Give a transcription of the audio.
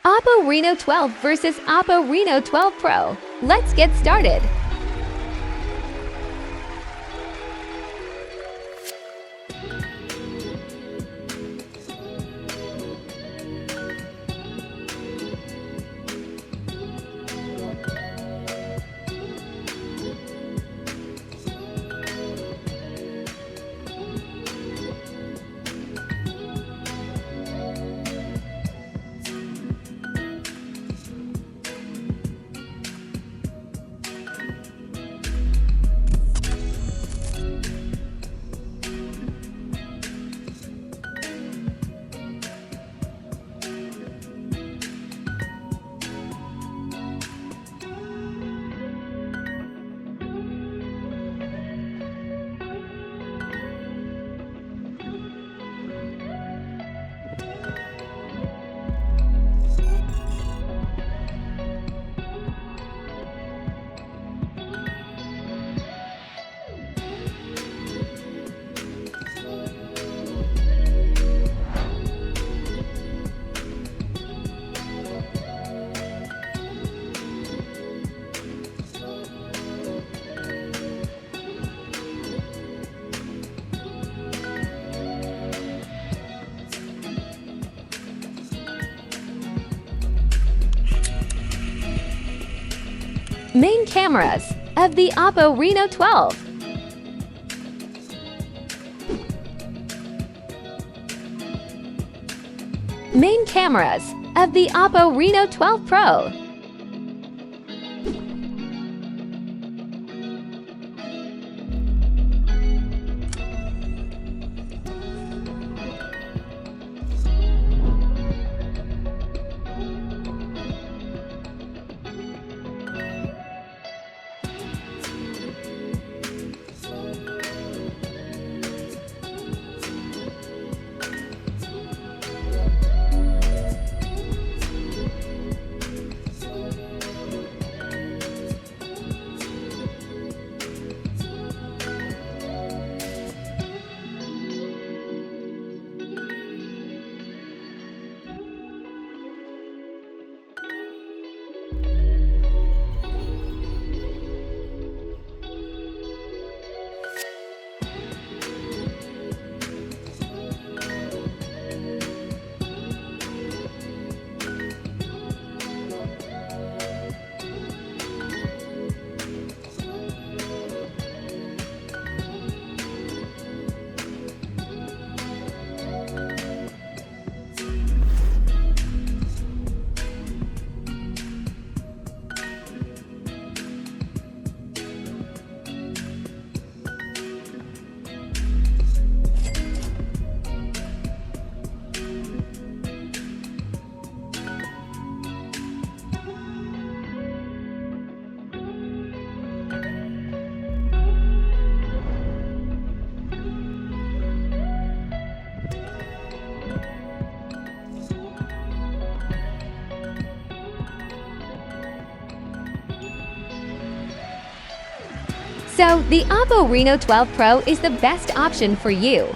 Oppo Reno 12 versus Oppo Reno 12 Pro. Let's get started. Main cameras of the Oppo Reno 12. Main cameras of the Oppo Reno 12 Pro. So, the Oppo Reno 12 Pro is the best option for you.